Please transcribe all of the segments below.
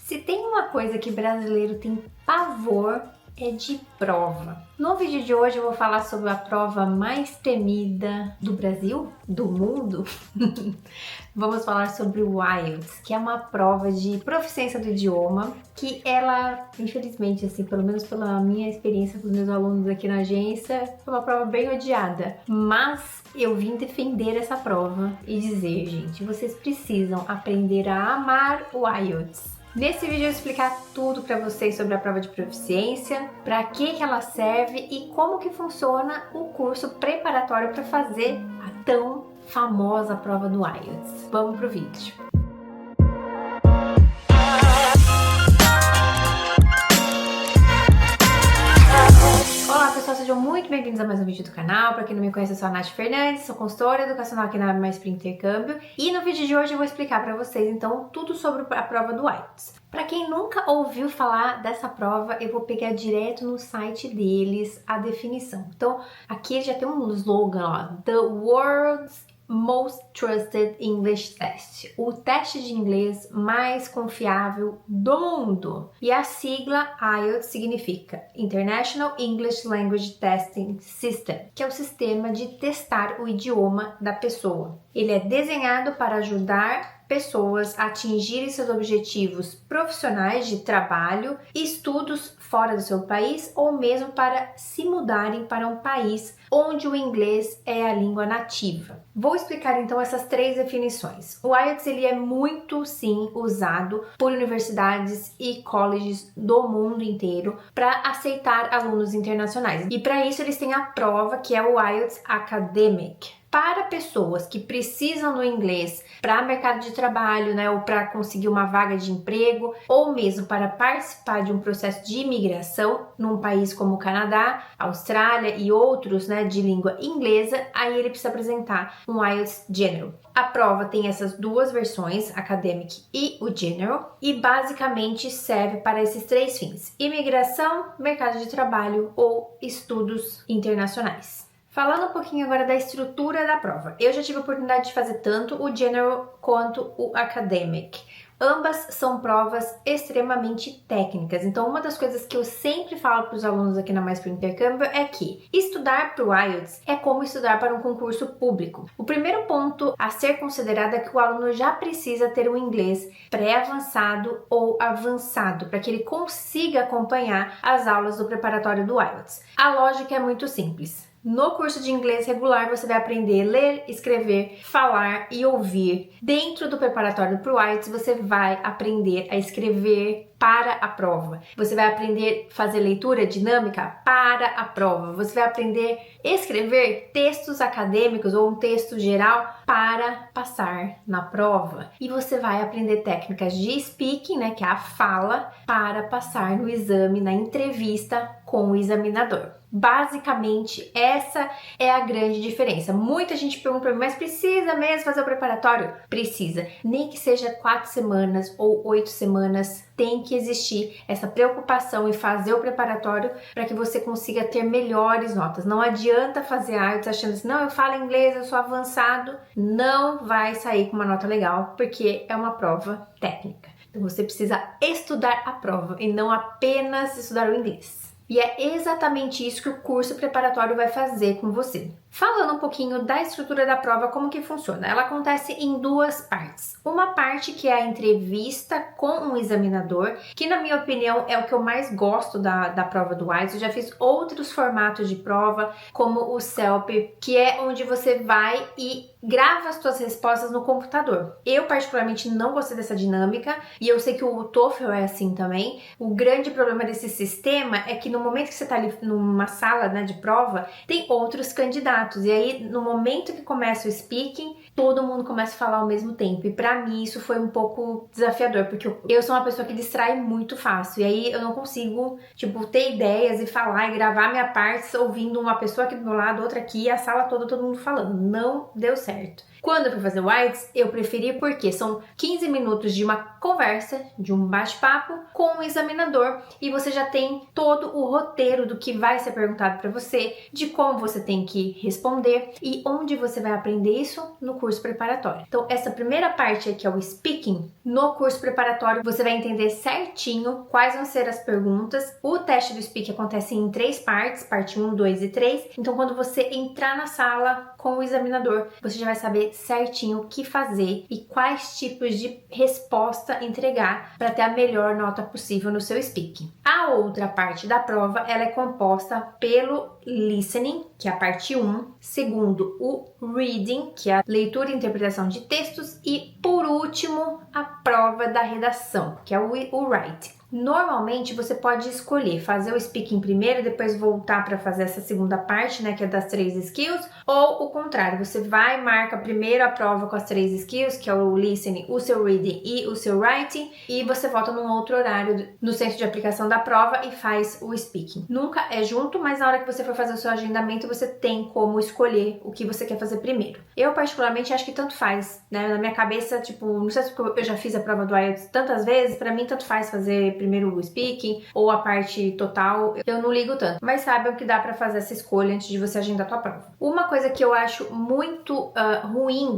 Se tem uma coisa que brasileiro tem pavor, é de prova. No vídeo de hoje eu vou falar sobre a prova mais temida do Brasil, do mundo. Vamos falar sobre o IELTS, que é uma prova de proficiência do idioma, que ela, infelizmente, assim, pelo menos pela minha experiência com os meus alunos aqui na agência, é uma prova bem odiada. Mas eu vim defender essa prova e dizer, gente, vocês precisam aprender a amar o IELTS. Nesse vídeo eu vou explicar tudo para vocês sobre a prova de proficiência, para que ela serve e como que funciona o curso preparatório para fazer a tão famosa prova do IELTS. Vamos pro vídeo. Olá pessoal, sejam muito bem-vindos a mais um vídeo do canal. Para quem não me conhece, eu sou a Nath Fernandes, sou consultora educacional aqui na Mais Para Intercâmbio e no vídeo de hoje eu vou explicar para vocês então tudo sobre a prova do IELTS. Para quem nunca ouviu falar dessa prova, eu vou pegar direto no site deles a definição. Então aqui ele já tem um slogan, ó, The World's Most Trusted English Test, o teste de inglês mais confiável do mundo. E a sigla IELTS significa International English Language Testing System, que é o sistema de testar o idioma da pessoa. Ele é desenhado para ajudar pessoas a atingirem seus objetivos profissionais de trabalho, estudos fora do seu país ou mesmo para se mudarem para um país onde o inglês é a língua nativa. Vou explicar então essas três definições. O IELTS ele é muito sim usado por universidades e colleges do mundo inteiro para aceitar alunos internacionais. E para isso eles têm a prova que é o IELTS Academic. Para pessoas que precisam do inglês para mercado de trabalho, né, ou para conseguir uma vaga de emprego, ou mesmo para participar de um processo de imigração num país como o Canadá, Austrália e outros, né, de língua inglesa, aí ele precisa apresentar um IELTS General. A prova tem essas duas versões, Academic e o General, e basicamente serve para esses três fins: imigração, mercado de trabalho ou estudos internacionais. Falando um pouquinho agora da estrutura da prova, eu já tive a oportunidade de fazer tanto o General quanto o Academic. Ambas são provas extremamente técnicas, então uma das coisas que eu sempre falo para os alunos aqui na Mais Para Intercâmbio é que estudar para o IELTS é como estudar para um concurso público. O primeiro ponto a ser considerado é que o aluno já precisa ter um inglês pré-avançado ou avançado, para que ele consiga acompanhar as aulas do preparatório do IELTS. A lógica é muito simples. No curso de inglês regular, você vai aprender a ler, escrever, falar e ouvir. Dentro do preparatório para o IELTS, você vai aprender a escrever para a prova. Você vai aprender a fazer leitura dinâmica para a prova. Você vai aprender a escrever textos acadêmicos ou um texto geral para passar na prova. E você vai aprender técnicas de speaking, né, que é a fala, para passar no exame, na entrevista com o examinador. Basicamente, essa é a grande diferença. Muita gente pergunta para mim, mas precisa mesmo fazer o preparatório? Precisa. Nem que seja 4 semanas ou 8 semanas, tem que existir essa preocupação em fazer o preparatório para que você consiga ter melhores notas. Não adianta fazer IELTS achando assim, não, eu falo inglês, eu sou avançado. Não vai sair com uma nota legal, porque é uma prova técnica. Então você precisa estudar a prova e não apenas estudar o inglês. E é exatamente isso que o curso preparatório vai fazer com você. Falando um pouquinho da estrutura da prova, como que funciona? Ela acontece em duas partes. Uma parte que é a entrevista com um examinador, que na minha opinião é o que eu mais gosto da prova do IELTS. Eu já fiz outros formatos de prova, como o CELP, que é onde você vai e grava as suas respostas no computador. Eu particularmente não gostei dessa dinâmica e eu sei que o TOEFL é assim também. O grande problema desse sistema é que no momento que você está ali numa sala, né, de prova, tem outros candidatos. E aí, no momento que começa o speaking, todo mundo começa a falar ao mesmo tempo. E pra mim, isso foi um pouco desafiador, porque eu sou uma pessoa que distrai muito fácil. E aí, eu não consigo, tipo, ter ideias e falar e gravar minha parte ouvindo uma pessoa aqui do meu lado, outra aqui, e a sala toda, todo mundo falando. Não deu certo. Quando eu fui fazer o IELTS, eu preferi porque são 15 minutos de uma conversa, de um bate-papo com o examinador e você já tem todo o roteiro do que vai ser perguntado para você, de como você tem que responder e onde você vai aprender isso no curso preparatório. Então, essa primeira parte aqui é o speaking. No curso preparatório, você vai entender certinho quais vão ser as perguntas. O teste do speaking acontece em 3 partes, parte 1, 2 e 3. Então, quando você entrar na sala com o examinador, você já vai saber certinho o que fazer e quais tipos de resposta entregar para ter a melhor nota possível no seu speaking. A outra parte da prova, ela é composta pelo listening, que é a parte 1, segundo o reading, que é a leitura e interpretação de textos, e por último, a prova da redação, que é o writing. Normalmente você pode escolher fazer o speaking primeiro e depois voltar para fazer essa segunda parte, né, que é das 3 skills, ou o contrário, você vai marca primeiro a prova com as 3 skills, que é o listening, o seu reading e o seu writing, e você volta num outro horário no centro de aplicação da prova e faz o speaking. Nunca é junto, mas na hora que você for fazer o seu agendamento, você tem como escolher o que você quer fazer primeiro. Eu particularmente acho que tanto faz, né, na minha cabeça, tipo, não sei se eu já fiz a prova do IELTS tantas vezes, para mim tanto faz fazer primeiro o speaking ou a parte total, eu não ligo tanto. Mas saibam que dá pra fazer essa escolha antes de você agendar a tua prova. Uma coisa que eu acho muito ruim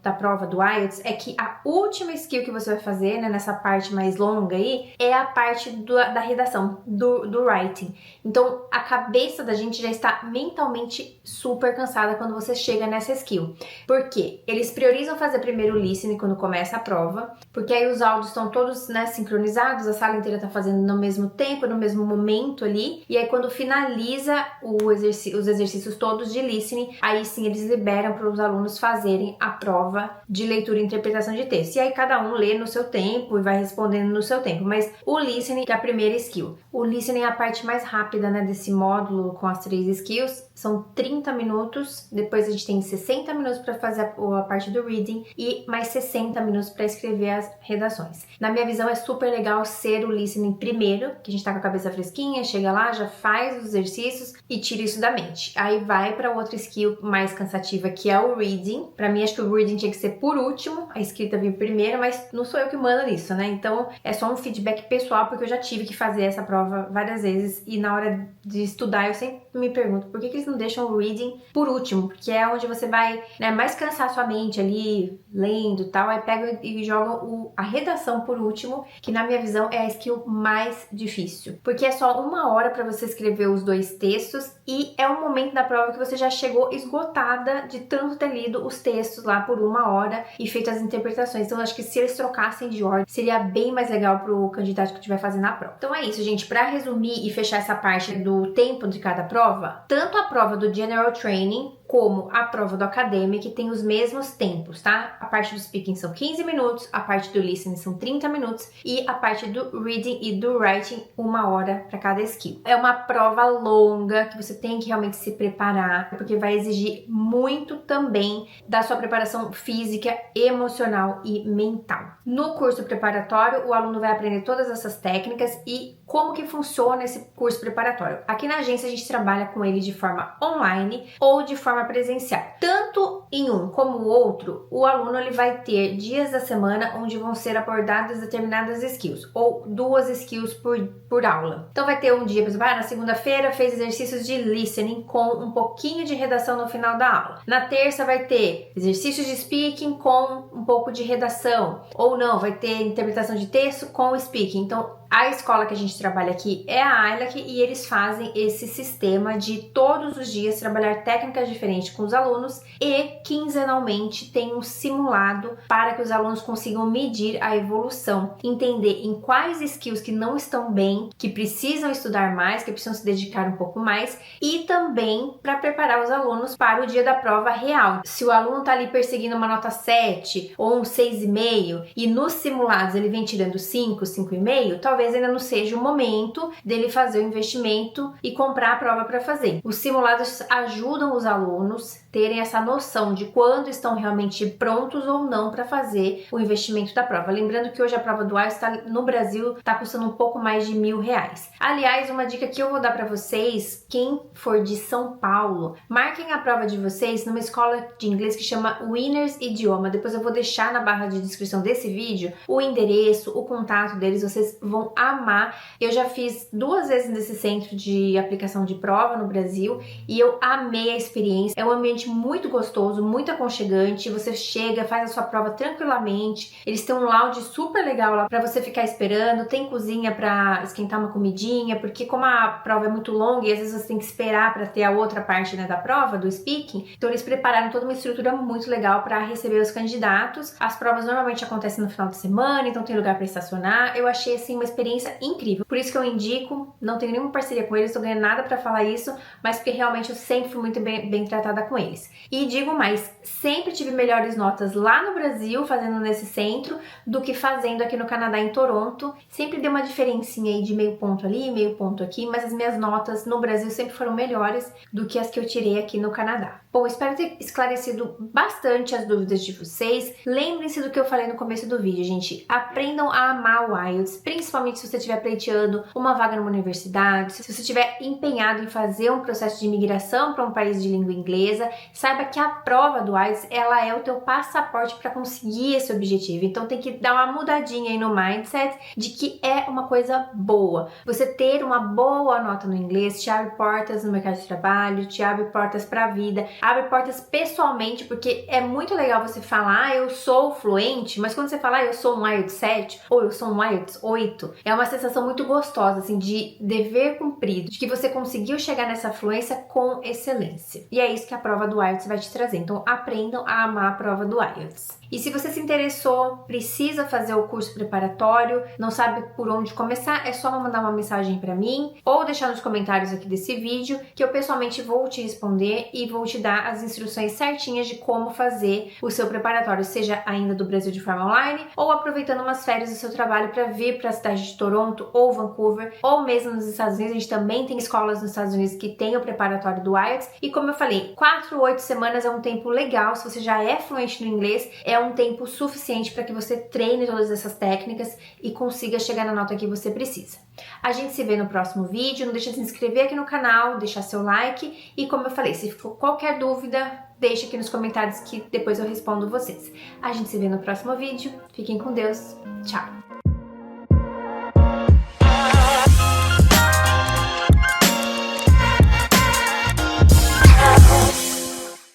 da prova do IELTS é que a última skill que você vai fazer, né, nessa parte mais longa aí, é a parte da redação, do writing. Então, a cabeça da gente já está mentalmente super cansada quando você chega nessa skill. Por quê? Eles priorizam fazer primeiro o listening quando começa a prova, porque aí os áudios estão todos, né, sincronizados, a sala inteira tá fazendo no mesmo tempo, no mesmo momento ali, e aí quando finaliza os exercícios todos de listening, aí sim eles liberam para os alunos fazerem a prova de leitura e interpretação de texto. E aí cada um lê no seu tempo e vai respondendo no seu tempo, mas o listening é a primeira skill. O listening é a parte mais rápida, né, desse módulo com as 3 skills, são 30 minutos, depois a gente tem 60 minutos para fazer a parte do reading e mais 60 minutos para escrever as redações. Na minha visão é super legal ser o listening primeiro, que a gente tá com a cabeça fresquinha, chega lá, já faz os exercícios e tira isso da mente. Aí vai para outra skill mais cansativa, que é o reading. Para mim, acho que o reading tinha que ser por último, a escrita vir primeiro, mas não sou eu que mando nisso, né? Então, é só um feedback pessoal, porque eu já tive que fazer essa prova várias vezes e na hora de estudar eu sempre me pergunto por que eles não deixam o reading por último, porque é onde você vai, né, mais cansar sua mente ali, lendo e tal, aí pega e joga a redação por último, que na minha visão é a skill mais difícil, porque é só 1 hora para você escrever os 2 textos e é um momento da prova que você já chegou esgotada de tanto ter lido os textos lá por 1 hora e feito as interpretações. Então eu acho que se eles trocassem de ordem, seria bem mais legal pro candidato que estiver fazendo a prova. Então é isso, gente. Para resumir e fechar essa parte do tempo de cada prova, tanto a prova do General Training como a prova do Academic tem os mesmos tempos, tá? A parte do speaking são 15 minutos, a parte do listening são 30 minutos e a parte do reading e do writing 1 hora para cada skill. É uma prova longa que você tem que realmente se preparar, porque vai exigir muito também da sua preparação física, emocional e mental. No curso preparatório, o aluno vai aprender todas essas técnicas e como que funciona esse curso preparatório. Aqui na agência a gente trabalha com ele de forma online ou de forma presencial. Tanto em um como o outro, o aluno ele vai ter dias da semana onde vão ser abordadas determinadas skills, ou 2 skills por aula. Então vai ter um dia, por exemplo, na segunda-feira fez exercícios de listening com um pouquinho de redação no final da aula. Na terça vai ter exercícios de speaking com um pouco de redação, ou não, vai ter interpretação de texto com speaking. Então a escola que a gente trabalha aqui é a ILAC e eles fazem esse sistema de todos os dias trabalhar técnicas diferentes com os alunos e quinzenalmente tem um simulado para que os alunos consigam medir a evolução, entender em quais skills que não estão bem, que precisam estudar mais, que precisam se dedicar um pouco mais e também para preparar os alunos para o dia da prova real. Se o aluno está ali perseguindo uma nota 7 ou um 6,5 e nos simulados ele vem tirando 5, 5,5, talvez ainda não seja o momento dele fazer o investimento e comprar a prova para fazer. Os simulados ajudam os alunos terem essa noção de quando estão realmente prontos ou não para fazer o investimento da prova. Lembrando que hoje a prova do IELTS no Brasil está custando um pouco mais de R$1.000. Aliás, uma dica que eu vou dar para vocês, quem for de São Paulo, marquem a prova de vocês numa escola de inglês que chama Winners Idioma. Depois eu vou deixar na barra de descrição desse vídeo o endereço, o contato deles, vocês vão amar. Eu já fiz 2 vezes nesse centro de aplicação de prova no Brasil e eu amei a experiência. É um ambiente muito gostoso, muito aconchegante. Você chega, faz a sua prova tranquilamente. Eles têm um lounge super legal lá para você ficar esperando. Tem cozinha para esquentar uma comidinha, porque como a prova é muito longa e às vezes você tem que esperar para ter a outra parte, né, da prova, do speaking, então eles prepararam toda uma estrutura muito legal para receber os candidatos. As provas normalmente acontecem no final de semana, então tem lugar para estacionar. Eu achei assim uma experiência incrível. Por isso que eu indico, não tenho nenhuma parceria com eles, tô ganhando nada para falar isso, mas porque realmente eu sempre fui muito bem tratada com eles. E digo mais, sempre tive melhores notas lá no Brasil, fazendo nesse centro, do que fazendo aqui no Canadá, em Toronto. Sempre deu uma diferencinha aí de meio ponto ali, meio ponto aqui, mas as minhas notas no Brasil sempre foram melhores do que as que eu tirei aqui no Canadá. Bom, espero ter esclarecido bastante as dúvidas de vocês. Lembrem-se do que eu falei no começo do vídeo, gente. Aprendam a amar o IELTS, principalmente se você estiver pleiteando uma vaga numa universidade, se você estiver empenhado em fazer um processo de imigração para um país de língua inglesa. Saiba que a prova do IELTS, ela é o teu passaporte para conseguir esse objetivo. Então tem que dar uma mudadinha aí no mindset de que é uma coisa boa. Você ter uma boa nota no inglês te abre portas no mercado de trabalho, te abre portas para a vida, abre portas pessoalmente, porque é muito legal você falar, eu sou fluente, mas quando você fala, eu sou um IELTS 7 ou eu sou um IELTS 8, é uma sensação muito gostosa, assim, de dever cumprido, de que você conseguiu chegar nessa fluência com excelência. E é isso que a prova do IELTS vai te trazer. Então, aprendam a amar a prova do IELTS. E se você se interessou, precisa fazer o curso preparatório, não sabe por onde começar, é só mandar uma mensagem para mim ou deixar nos comentários aqui desse vídeo que eu pessoalmente vou te responder e vou te dar as instruções certinhas de como fazer o seu preparatório, seja ainda do Brasil de forma online ou aproveitando umas férias do seu trabalho para vir para a cidade de Toronto ou Vancouver ou mesmo nos Estados Unidos. A gente também tem escolas nos Estados Unidos que tem o preparatório do IELTS e, como eu falei, 4 ou 8 semanas é um tempo legal. Se você já é fluente no inglês, é um tempo suficiente para que você treine todas essas técnicas e consiga chegar na nota que você precisa. A gente se vê no próximo vídeo. Não deixa de se inscrever aqui no canal, deixar seu like e, como eu falei, se ficou qualquer dúvida, deixa aqui nos comentários que depois eu respondo vocês. A gente se vê no próximo vídeo. Fiquem com Deus. Tchau!